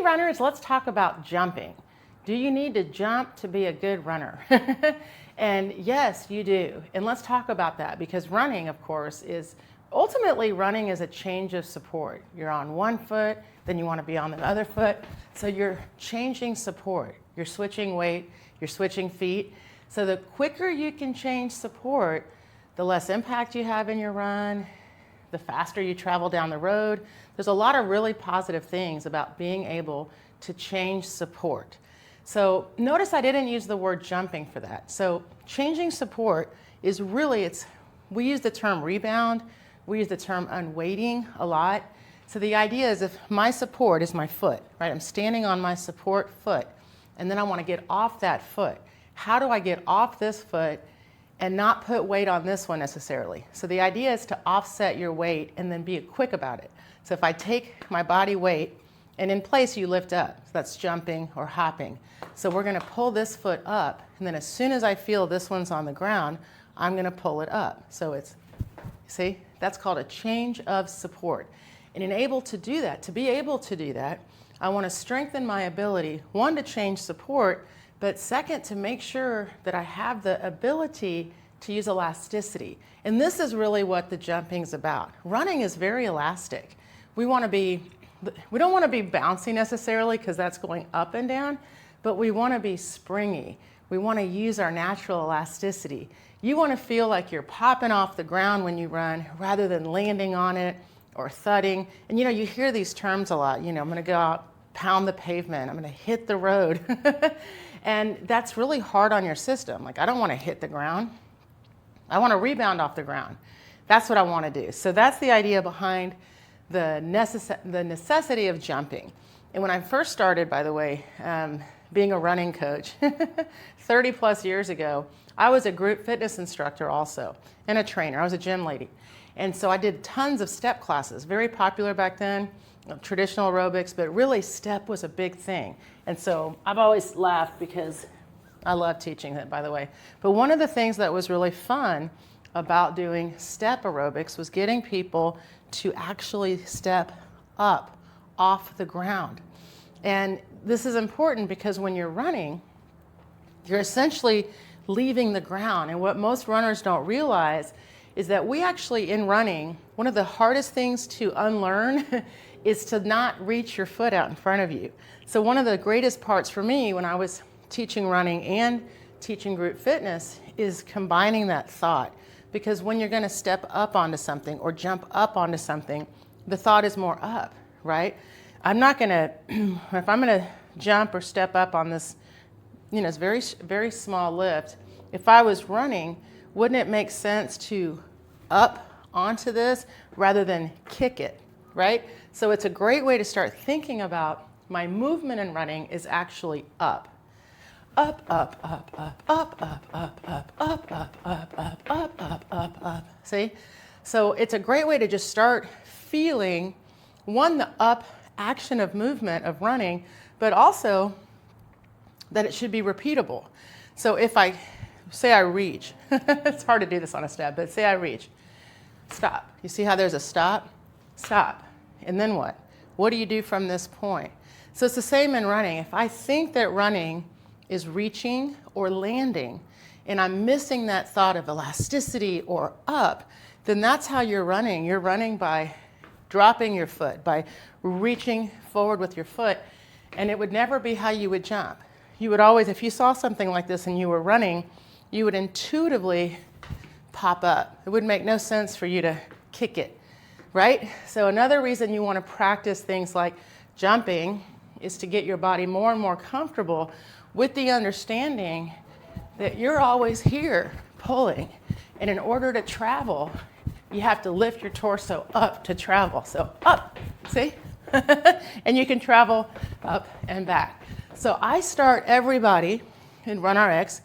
runners, let's talk about jumping. Do you need to jump to be a good runner? And yes, you do. And let's talk about that, because running, of course, is ultimately running is a change of support. You're on one foot, then you want to be on the other foot. So you're changing support. You're switching weight, you're switching feet. So the quicker you can change support, the less impact you have in your run, the faster you travel down the road. There's a lot of really positive things about being able to change support. So notice I didn't use the word jumping for that. So changing support is really, we use the term rebound, we use the term unweighting a lot. So the idea is if my support is my foot, right? I'm standing on my support foot, and then I want to get off that foot. How do I get off this foot and not put weight on this one necessarily? So the idea is to offset your weight and then be quick about it. So if I take my body weight, and in place you lift up, so that's jumping or hopping. So we're going to pull this foot up, and then as soon as I feel this one's on the ground, I'm going to pull it up. So it's, see, that's called a change of support. And to be able to do that, I want to strengthen my ability, one, to change support, but second, to make sure that I have the ability to use elasticity. And this is really what the jumping's about. Running is very elastic. We don't want to be bouncy necessarily, because that's going up and down, but we want to be springy. We want to use our natural elasticity. You want to feel like you're popping off the ground when you run rather than landing on it or thudding. And you hear these terms a lot. I'm going to go out, pound the pavement, I'm going to hit the road. And that's really hard on your system. Like, I don't want to hit the ground. I want to rebound off the ground. That's what I want to do. So that's the idea behind the necessity of jumping. And when I first started, by the way, being a running coach 30 plus years ago, I was a group fitness instructor also, and a trainer. I was a gym lady. And so I did tons of step classes, very popular back then, traditional aerobics, but really step was a big thing. And so I've always laughed because I love teaching that, by the way. But one of the things that was really fun about doing step aerobics was getting people to actually step up off the ground. And this is important because when you're running, you're essentially leaving the ground. And what most runners don't realize is that we actually, in running, one of the hardest things to unlearn is to not reach your foot out in front of you. So one of the greatest parts for me when I was teaching running and teaching group fitness is combining that thought. Because when you're going to step up onto something or jump up onto something, the thought is more up, right? I'm not going to, if I'm going to jump or step up on this, it's very, very small lift. If I was running, wouldn't it make sense to up onto this rather than kick it, right? So it's a great way to start thinking about my movement in running is actually up. Up, up, up, up, up, up, up, up, up, up, up, up, up, up. See? So it's a great way to just start feeling, one, the up action of movement of running, but also that it should be repeatable. So if I say I reach, it's hard to do this on a step, but say I reach, stop. You see how there's a stop? Stop. And then what? What do you do from this point? So it's the same in running. If I think that running is reaching or landing, and I'm missing that thought of elasticity or up, then that's how you're running. You're running by dropping your foot, by reaching forward with your foot, and it would never be how you would jump. You would always, if you saw something like this and you were running, you would intuitively pop up. It would make no sense for you to kick it, right? So another reason you want to practice things like jumping is to get your body more and more comfortable with the understanding that you're always here pulling. And in order to travel, you have to lift your torso up to travel. So up, see? And you can travel up and back. So I start everybody in RunRx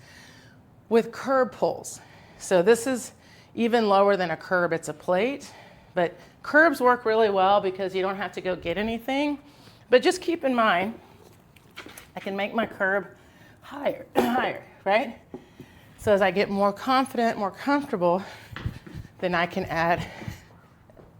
with curb pulls. So this is even lower than a curb, it's a plate. But curbs work really well because you don't have to go get anything. But just keep in mind, I can make my curb higher, higher, right? So as I get more confident, more comfortable, then I can add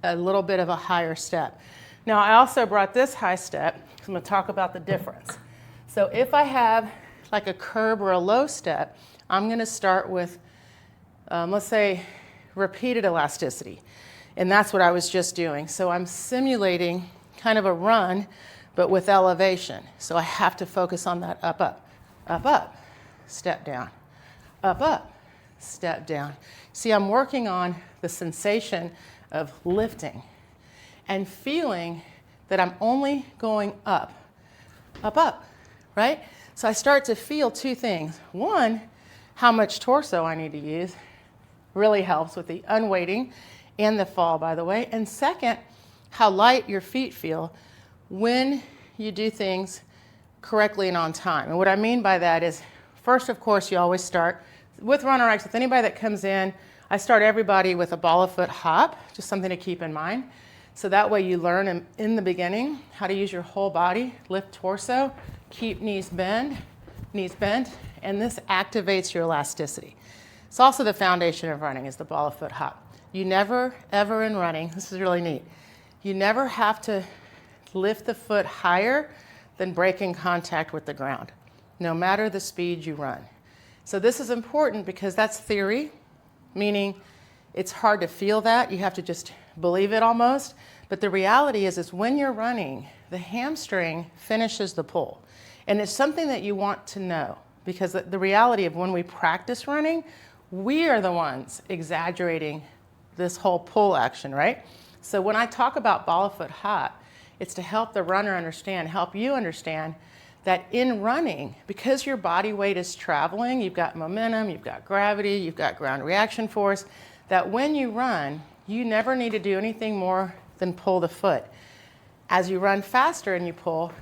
a little bit of a higher step. Now, I also brought this high step, because I'm going to talk about the difference. So if I have like a curb or a low step, I'm going to start with, let's say, repeated elasticity. And that's what I was just doing. So I'm simulating kind of a run, but with elevation. So I have to focus on that up, up, up, up, step down, up, step down. See, I'm working on the sensation of lifting and feeling that I'm only going up, right? So I start to feel two things. One, how much torso I need to use really helps with the unweighting and the fall, by the way. And second, how light your feet feel when you do things correctly and on time. And what I mean by that is, first, of course, you always start with Runner X. With anybody that comes in, I start everybody with a ball of foot hop, just something to keep in mind. So that way you learn in the beginning how to use your whole body, lift torso, keep knees bent, and this activates your elasticity. It's also the foundation of running, is the ball of foot hop. You never, ever in running, this is really neat, you never have to lift the foot higher than breaking contact with the ground, no matter the speed you run. So this is important because that's theory, meaning it's hard to feel that. You have to just believe it almost. But the reality is when you're running, the hamstring finishes the pull. And it's something that you want to know, because the reality of when we practice running, we are the ones exaggerating this whole pull action, right? So when I talk about ball of foot hop, it's to help the runner understand, help you understand that in running, because your body weight is traveling, you've got momentum, you've got gravity, you've got ground reaction force, that when you run, you never need to do anything more than pull the foot. As you run faster and you pull,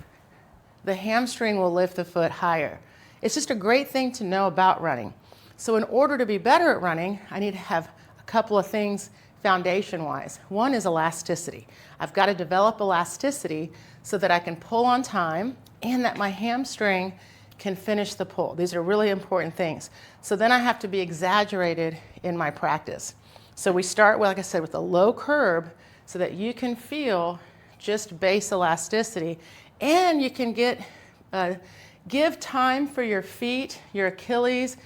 the hamstring will lift the foot higher. It's just a great thing to know about running. So in order to be better at running, I need to have a couple of things foundation-wise. One is elasticity. I've got to develop elasticity so that I can pull on time and that my hamstring can finish the pull. These are really important things. So then I have to be exaggerated in my practice. So we start, like I said, with a low curb so that you can feel just base elasticity, and you can give time for your feet, your Achilles,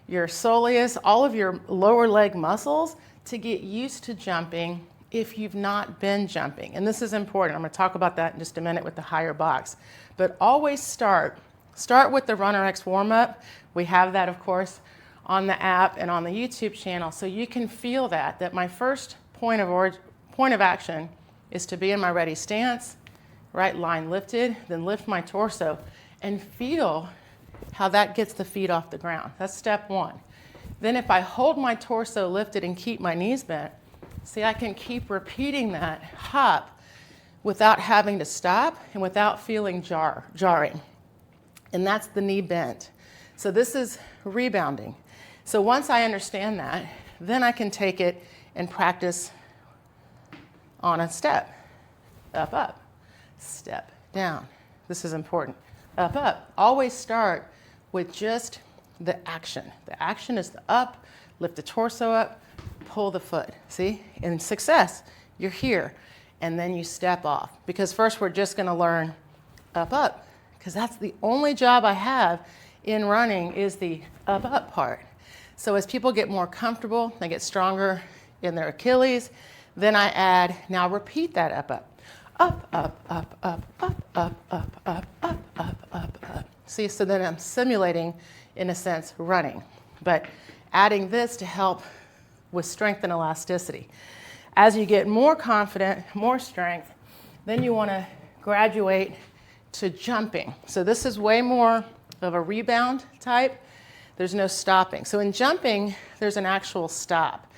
your soleus, all of your lower leg muscles to get used to jumping if you've not been jumping. And this is important. I'm going to talk about that in just a minute with the higher box. But always start with the Runner X warm-up. We have that, of course, on the app and on the YouTube channel, so you can feel that my first point of action is to be in my ready stance, right line lifted, then lift my torso and feel how that gets the feet off the ground. That's step one. Then if I hold my torso lifted and keep my knees bent, see, I can keep repeating that hop without having to stop and without feeling jarring. And that's the knee bent. So this is rebounding. So once I understand that, then I can take it and practice on a step. Up, up, step down. This is important. Up, up. Always start with just the action. The action is the up, lift the torso up, pull the foot. See? In success, you're here. And then you step off. Because first we're just going to learn up, up. Because that's the only job I have in running is the up, up part. So as people get more comfortable, they get stronger in their Achilles, then I add, now repeat that up, up. Up, up, up, up, up, up, up, up, up, up, up, up. See, so then I'm simulating, in a sense, running, but adding this to help with strength and elasticity. As you get more confident, more strength, then you want to graduate to jumping. So this is way more of a rebound type. There's no stopping. So in jumping, there's an actual stop.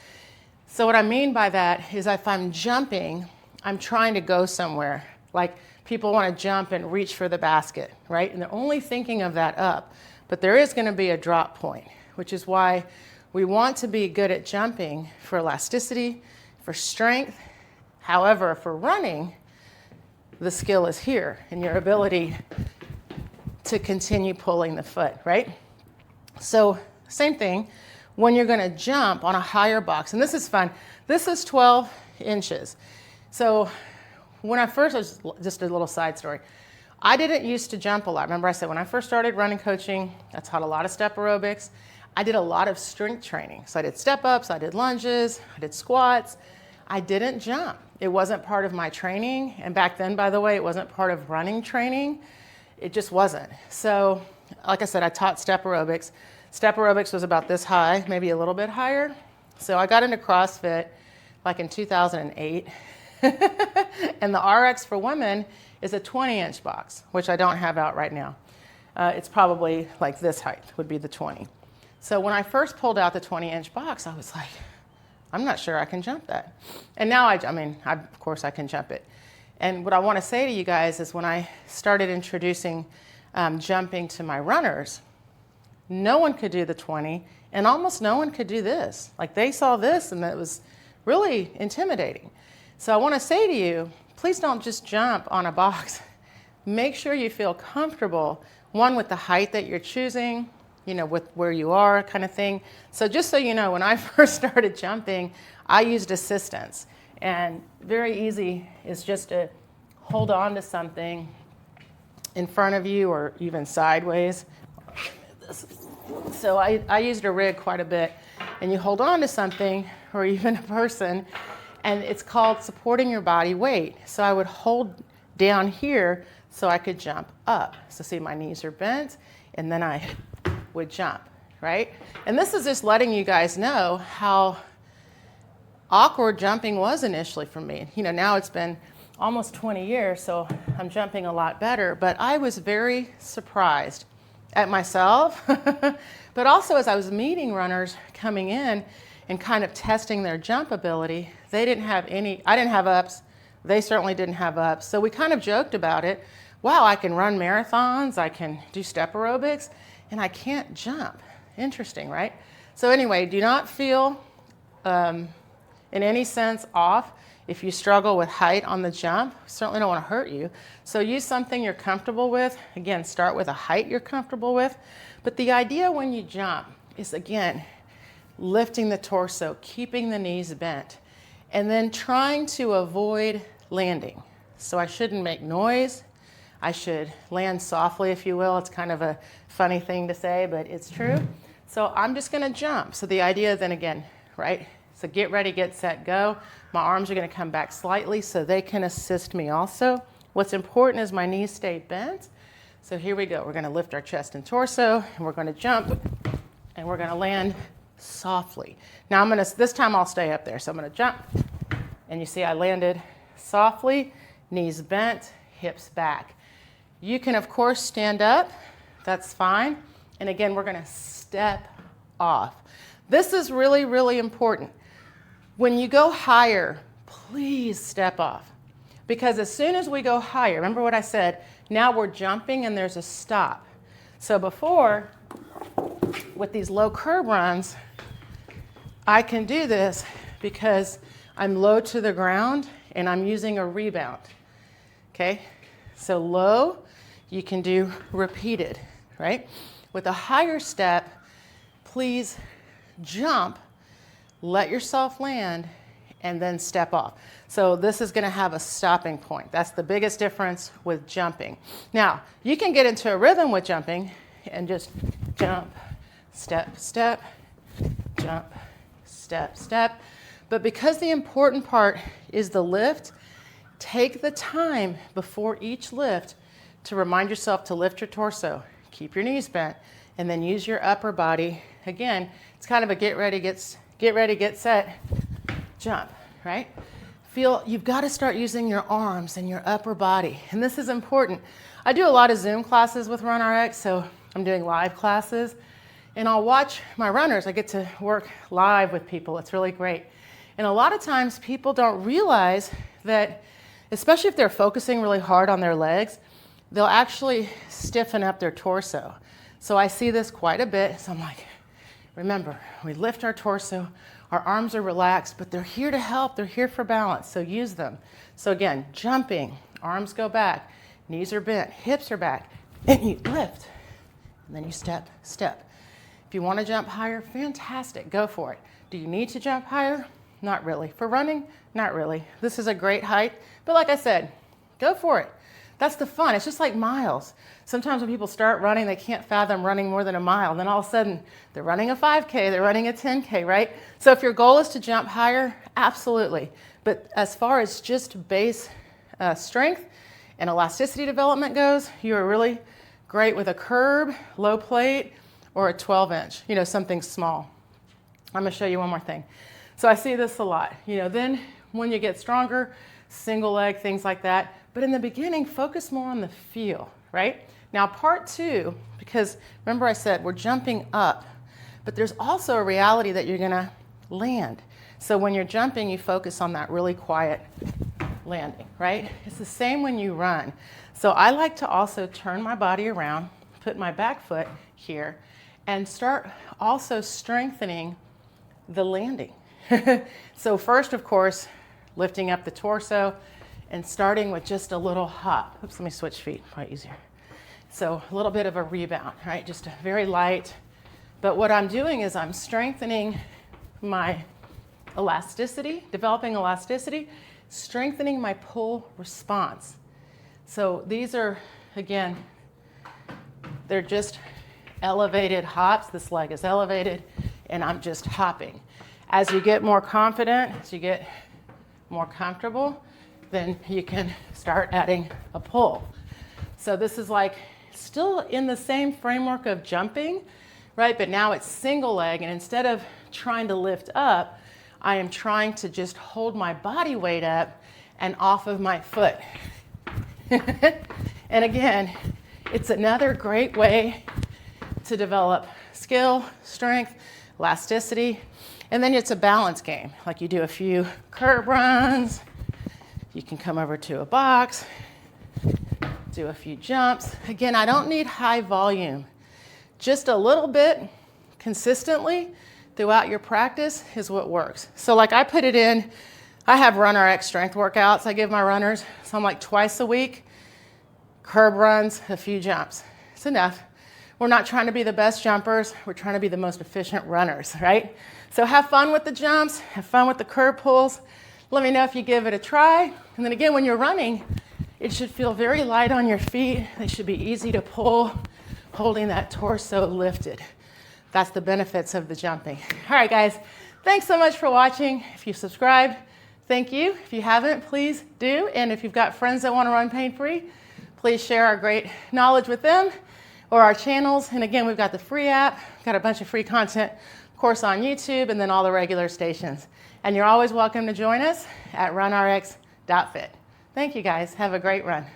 So what I mean by that is if I'm jumping, I'm trying to go somewhere. Like people want to jump and reach for the basket, right? And they're only thinking of that up. But there is going to be a drop point, which is why we want to be good at jumping for elasticity, for strength. However, for running, the skill is here in your ability to continue pulling the foot, right? So same thing when you're going to jump on a higher box. And this is fun. This is 12 inches. So when I first, just a little side story, I didn't used to jump a lot. Remember I said when I first started running coaching, I taught a lot of step aerobics. I did a lot of strength training. So I did step ups, I did lunges, I did squats. I didn't jump. It wasn't part of my training. And back then, by the way, it wasn't part of running training. It just wasn't. So like I said, I taught step aerobics. Step aerobics was about this high, maybe a little bit higher. So I got into CrossFit like in 2008. And the RX for women is a 20-inch box, which I don't have out right now. It's probably like this height would be the 20. So when I first pulled out the 20-inch box, I was like, I'm not sure I can jump that. And now, of course I can jump it. And what I want to say to you guys is when I started introducing jumping to my runners, no one could do the 20, and almost no one could do this. Like they saw this, and it was really intimidating. So I want to say to you, please don't just jump on a box. Make sure you feel comfortable, one, with the height that you're choosing, with where you are kind of thing. So just so you know, when I first started jumping, I used assistance. And very easy is just to hold on to something in front of you or even sideways. So I used a rig quite a bit. And you hold on to something or even a person, and it's called supporting your body weight. So I would hold down here so I could jump up. So see, my knees are bent, and then I would jump, right? And this is just letting you guys know how awkward jumping was initially for me. Now it's been almost 20 years, so I'm jumping a lot better, but I was very surprised at myself, but also as I was meeting runners coming in and kind of testing their jump ability. I didn't have ups, they certainly didn't have ups, so we kind of joked about it. Wow, I can run marathons, I can do step aerobics, and I can't jump. Interesting, right? So anyway, do not feel in any sense off if you struggle with height on the jump. Certainly don't want to hurt you. So use something you're comfortable with. Again, start with a height you're comfortable with. But the idea when you jump is, again, lifting the torso, keeping the knees bent, and then trying to avoid landing. So I shouldn't make noise. I should land softly, if you will. It's kind of a funny thing to say, but it's true. So I'm just going to jump. So the idea then again, right? So get ready, get set, go. My arms are going to come back slightly so they can assist me also. What's important is my knees stay bent. So here we go. We're going to lift our chest and torso, and we're going to jump, and we're going to land softly. Now this time I'll stay up there. So I'm going to jump, and you see I landed softly, knees bent, hips back. You can, of course, stand up. That's fine. And again, we're going to step off. This is really, really important. When you go higher, please step off. Because as soon as we go higher, remember what I said, now we're jumping and there's a stop. So before, with these low curb runs, I can do this because I'm low to the ground and I'm using a rebound. Okay? So low, you can do repeated, right? With a higher step, please jump, let yourself land, and then step off. So this is going to have a stopping point. That's the biggest difference with jumping. Now, you can get into a rhythm with jumping and just jump, step, step, jump, step, step. But because the important part is the lift, take the time before each lift to remind yourself to lift your torso, keep your knees bent, and then use your upper body. Again, it's kind of a get ready, get set, jump, right? You've got to start using your arms and your upper body. And this is important. I do a lot of Zoom classes with RunRx, so I'm doing live classes. And I'll watch my runners. I get to work live with people. It's really great. And a lot of times people don't realize that, especially if they're focusing really hard on their legs, they'll actually stiffen up their torso. So I see this quite a bit. So I'm like, remember, we lift our torso, our arms are relaxed, but they're here to help. They're here for balance, so use them. So again, jumping, arms go back, knees are bent, hips are back, and you lift, and then you step, step. If you want to jump higher, fantastic, go for it. Do you need to jump higher? Not really. For running, not really. This is a great height, but like I said, go for it. That's the fun. It's just like miles. Sometimes when people start running, they can't fathom running more than a mile. Then all of a sudden, they're running a 5K, they're running a 10K, right? So if your goal is to jump higher, absolutely. But as far as just base strength and elasticity development goes, you are really great with a curb, low plate, or a 12-inch, something small. I'm gonna show you one more thing. So I see this a lot. Then when you get stronger, single leg, things like that. But in the beginning, focus more on the feel, right? Now part 2, because remember I said we're jumping up, but there's also a reality that you're gonna land. So when you're jumping, you focus on that really quiet landing, right? It's the same when you run. So I like to also turn my body around, put my back foot here, and start also strengthening the landing. So first, of course, lifting up the torso and starting with just a little hop. Oops, let me switch feet, probably easier. So a little bit of a rebound, right? Just a very light. But what I'm doing is I'm strengthening my elasticity, developing elasticity, strengthening my pull response. So these are, again, they're just elevated hops. This leg is elevated, and I'm just hopping. As you get more confident, as you get more comfortable, then you can start adding a pull. So this is like still in the same framework of jumping, right? But now it's single leg, and instead of trying to lift up, I am trying to just hold my body weight up and off of my foot. And again, it's another great way to develop skill, strength, elasticity, and then it's a balance game. Like you do a few curb runs, you can come over to a box, do a few jumps. Again, I don't need high volume. Just a little bit consistently throughout your practice is what works. So like I put it in, I have RunRx strength workouts I give my runners. So I'm like twice a week, curb runs, a few jumps. It's enough. We're not trying to be the best jumpers. We're trying to be the most efficient runners, right? So have fun with the jumps, have fun with the curb pulls. Let me know if you give it a try. And then again, when you're running, it should feel very light on your feet. They should be easy to pull, holding that torso lifted. That's the benefits of the jumping. All right, guys, thanks so much for watching. If you subscribed, thank you. If you haven't, please do. And if you've got friends that want to run pain-free, please share our great knowledge with them or our channels. And again, we've got the free app, got a bunch of free content, of course, on YouTube, and then all the regular stations. And you're always welcome to join us at runrx.fit. Thank you, guys. Have a great run.